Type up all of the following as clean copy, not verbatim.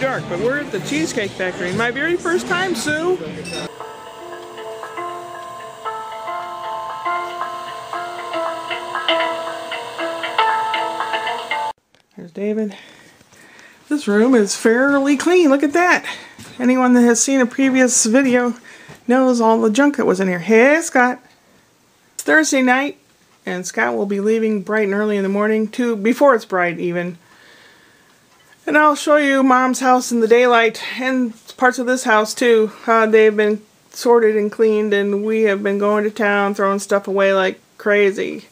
dark, but we're at the Cheesecake Factory. My very first time, Sue. There's David. This room is fairly clean. Look at that. Anyone that has seen a previous video knows all the junk that was in here. Hey, Scott. It's Thursday night, and Scott will be leaving bright and early in the morning, before it's bright even. And I'll show you Mom's house in the daylight, and parts of this house too. They've been sorted and cleaned, and we have been going to town, throwing stuff away like crazy.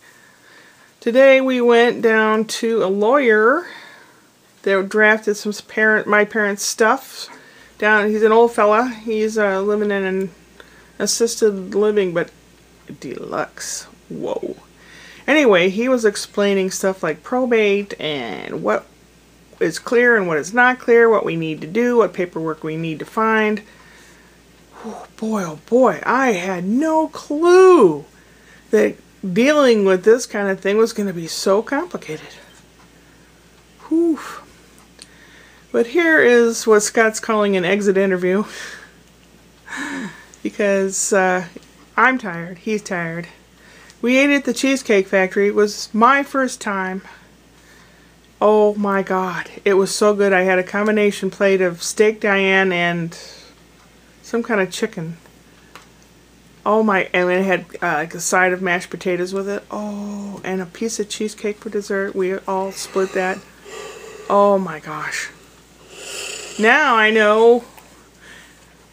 Today we went down to a lawyer that drafted some my parents' stuff. He's an old fella. He's living in an assisted living, but deluxe. Whoa. Anyway, he was explaining stuff like probate and what is clear and what is not clear, what we need to do, what paperwork we need to find. Oh boy, I had no clue that dealing with this kind of thing was going to be so complicated. Whew. But here is what Scott's calling an exit interview. Because I'm tired, he's tired. We ate at the Cheesecake Factory. It was my first time. Oh my God, it was so good. I had a combination plate of steak Diane and some kind of chicken. Oh my, and it had like a side of mashed potatoes with it. Oh, and a piece of cheesecake for dessert. We all split that. Oh my gosh. Now I know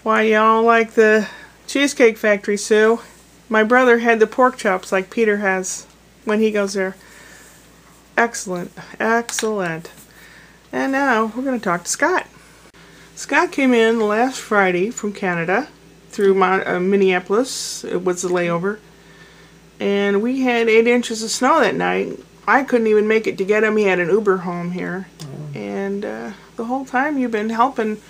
why y'all like the Cheesecake Factory, Sue. My brother had the pork chops like Peter has when he goes there. Excellent, excellent. And now we're going to talk to Scott. Scott came in last Friday from Canada through Minneapolis. It was the layover. And we had 8 inches of snow that night. I couldn't even make it to get him. He had an Uber home here. And the whole time you've been helping,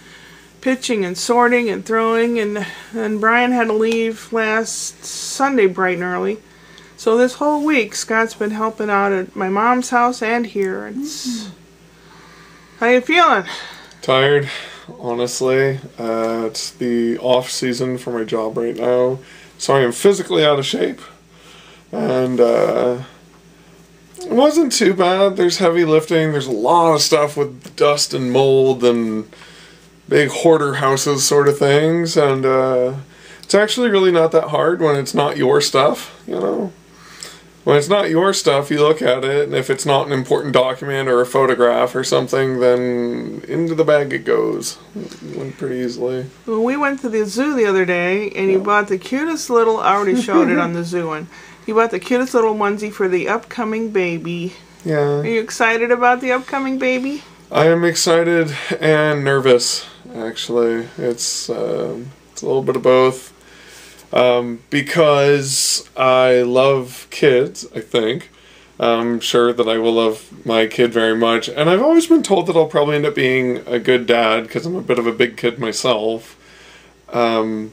pitching and sorting and throwing. And Brian had to leave last Sunday bright and early. So this whole week, Scott's been helping out at my mom's house and here. How you feeling? Tired, honestly. It's the off season for my job right now, so I am physically out of shape. And it wasn't too bad. There's heavy lifting. There's a lot of stuff with dust and mold and big hoarder houses sort of things. And it's actually really not that hard when it's not your stuff, you know. When it's not your stuff, you look at it, and if it's not an important document or a photograph or something, then into the bag it goes. It went pretty easily. Well, we went to the zoo the other day, and he bought the cutest little, I already showed it on the zoo one, he bought the cutest little onesie for the upcoming baby. Yeah. Are you excited about the upcoming baby? I am excited and nervous, actually. It's a little bit of both. Because I love kids, I think. I'm sure that I will love my kid very much. And I've always been told that I'll probably end up being a good dad, because I'm a bit of a big kid myself. I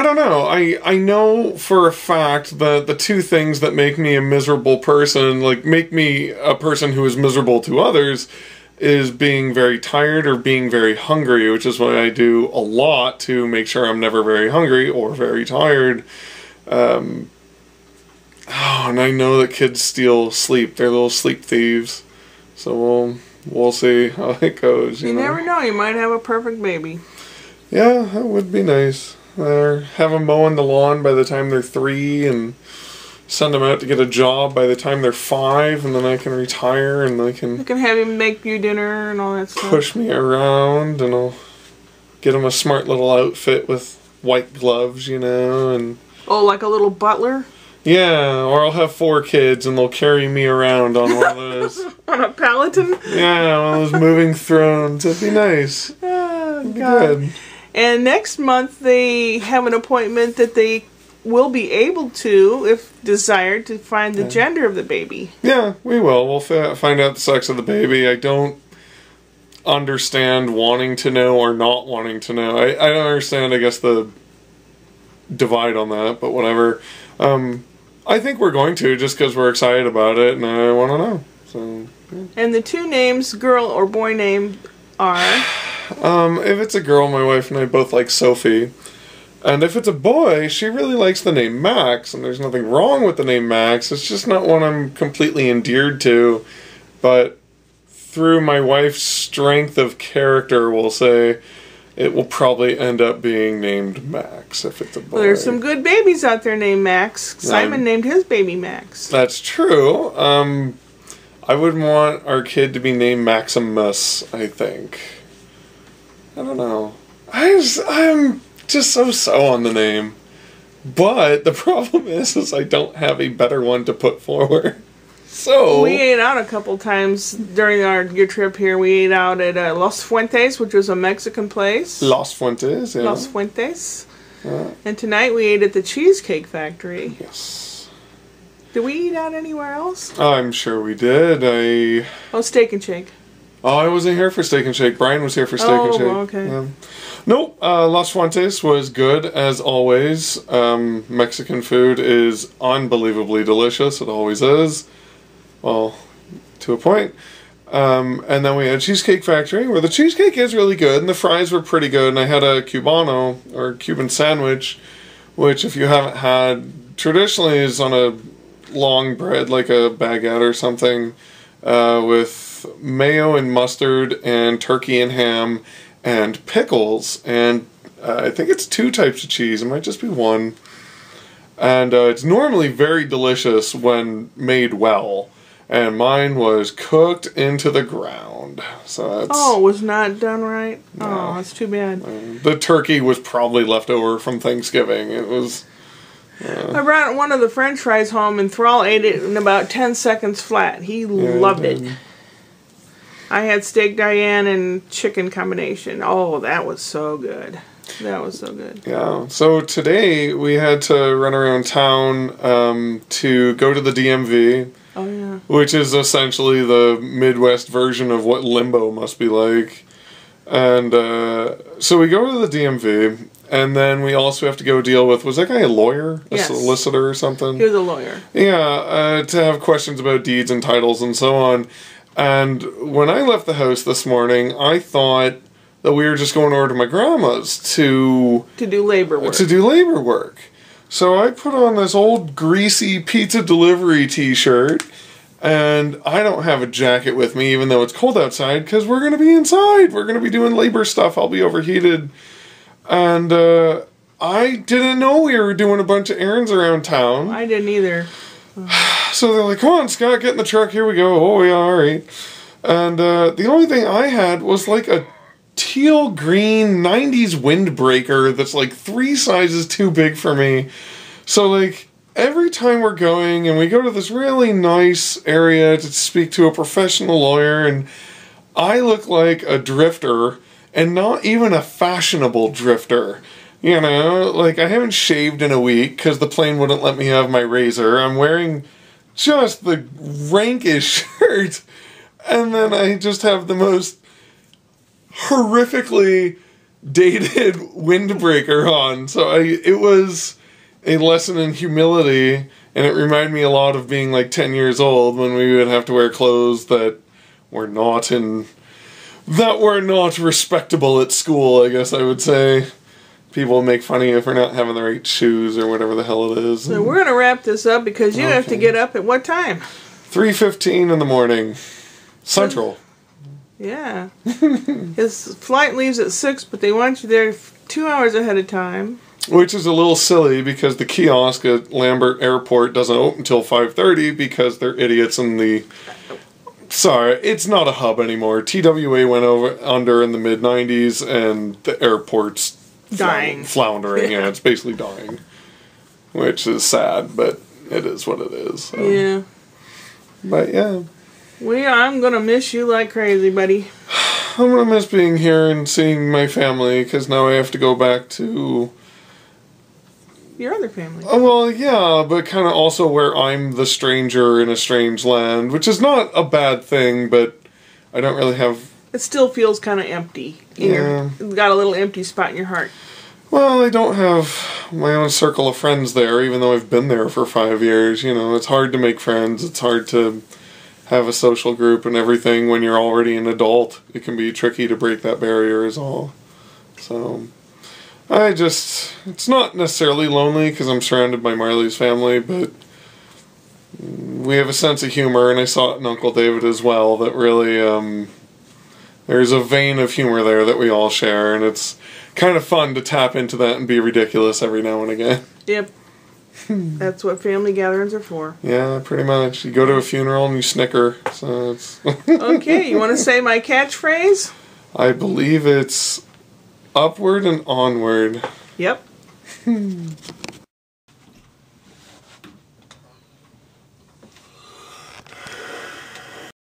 don't know. I know for a fact that the two things that make me a miserable person, like make me a person who is miserable to others, is being very tired or being very hungry, which is what I do a lot to make sure I'm never very hungry or very tired. And I know that kids steal sleep. They're little sleep thieves. So we'll see how it goes. You never know. You might have a perfect baby. Yeah, that would be nice. Or have them mowing the lawn by the time they're 3 and send them out to get a job by the time they're 5, and then I can retire and they can... You can have him make you dinner and all that stuff. Push me around, and I'll get him a smart little outfit with white gloves, you know, and... Oh, like a little butler? Yeah, or I'll have 4 kids and they'll carry me around on one of those... On a Peloton? Yeah, one of those moving thrones. It'd be nice. Oh, It'd be God. good. And next month they have an appointment that they will be able to, if desired, to find the gender of the baby. Yeah, we will. We'll find out the sex of the baby. I don't understand wanting to know or not wanting to know. I don't understand, I guess, the divide on that, but whatever. I think we're going to, just because we're excited about it and I want to know. So And the two names, girl or boy name, are... If it's a girl, my wife and I both like Sophie. And if it's a boy, she really likes the name Max, and there's nothing wrong with the name Max. It's just not one I'm completely endeared to. But through my wife's strength of character, we'll say, it will probably end up being named Max if it's a boy. Well, there's some good babies out there named Max. Simon named his baby Max. That's true. I would want our kid to be named Maximus, I think. I don't know. I'm just so on the name. But the problem is I don't have a better one to put forward. So we ate out a couple times during your trip here. We ate out at Los Fuentes, which was a Mexican place. Los Fuentes, yeah. Los Fuentes. Yeah. And tonight we ate at the Cheesecake Factory. Yes. Did we eat out anywhere else? I'm sure we did. Oh, Steak and Shake. Oh, I wasn't here for Steak and Shake. Brian was here for Steak and Shake. Oh, okay. Yeah. Nope, Los Fuentes was good, as always. Mexican food is unbelievably delicious. It always is. Well, to a point. And then we had Cheesecake Factory, where the cheesecake is really good, and the fries were pretty good, and I had a Cubano, or Cuban sandwich, which, if you haven't had, traditionally is on a long bread, like a baguette or something, with mayo and mustard, and turkey and ham, and pickles, and I think it's 2 types of cheese, it might just be 1. And it's normally very delicious when made well. And mine was cooked into the ground. So that's... Oh, it was not done right? No. Oh, that's too bad. The turkey was probably left over from Thanksgiving. It was... I brought one of the french fries home, and Thrall ate it in about 10 seconds flat. He loved it. I had steak Diane and chicken combination. Oh, that was so good. That was so good. Yeah. So today we had to run around town to go to the DMV. Oh, yeah. Which is essentially the Midwest version of what Limbo must be like. And so we go to the DMV, and then we also have to go deal with, was that guy a lawyer? Yes. A solicitor or something? He was a lawyer. Yeah, to have questions about deeds and titles and so on. And when I left the house this morning, I thought that we were just going over to my grandma's to do labor work. To do labor work. So I put on this old greasy pizza delivery t-shirt, and I don't have a jacket with me even though it's cold outside because we're going to be inside. We're going to be doing labor stuff. I'll be overheated. And I didn't know we were doing a bunch of errands around town. I didn't either. So they're like, come on, Scott, get in the truck. Here we go. Oh, yeah, all right. And the only thing I had was like a teal green 90s windbreaker that's like 3 sizes too big for me. So like every time we're going and we go to this really nice area to speak to a professional lawyer, and I look like a drifter, and not even a fashionable drifter. You know, like I haven't shaved in a week because the plane wouldn't let me have my razor. I'm wearing just the rankest shirt, and then I just have the most horrifically dated windbreaker on. So it was a lesson in humility, and it reminded me a lot of being like 10 years old when we would have to wear clothes that were not respectable at school, I guess I would say. People make fun of you for not having the right shoes or whatever the hell it is. So we're going to wrap this up because you have to get up at what time? 3:15 in the morning. Central. Yeah. His flight leaves at 6, but they want you there 2 hours ahead of time. Which is a little silly because the kiosk at Lambert Airport doesn't open until 5:30 because they're idiots in the... Sorry, it's not a hub anymore. TWA went under in the mid-90s, and the airport's dying. Floundering. Yeah, it's basically dying. Which is sad, but it is what it is. So. Yeah. But yeah. I'm going to miss you like crazy, buddy. I'm going to miss being here and seeing my family, because now I have to go back to... Your other family. Oh, well, yeah, but kind of also where I'm the stranger in a strange land, which is not a bad thing, but I don't really have... It still feels kind of empty. You've got a little empty spot in your heart. Well, I don't have my own circle of friends there, even though I've been there for 5 years. You know, it's hard to make friends. It's hard to have a social group and everything when you're already an adult. It can be tricky to break that barrier is all. So, it's not necessarily lonely because I'm surrounded by Marley's family, but we have a sense of humor, and I saw it in Uncle David as well, that really, there's a vein of humor there that we all share, and it's kind of fun to tap into that and be ridiculous every now and again. Yep. That's what family gatherings are for. Yeah, pretty much. You go to a funeral and you snicker, so it's... Okay, you want to say my catchphrase? I believe it's upward and onward. Yep.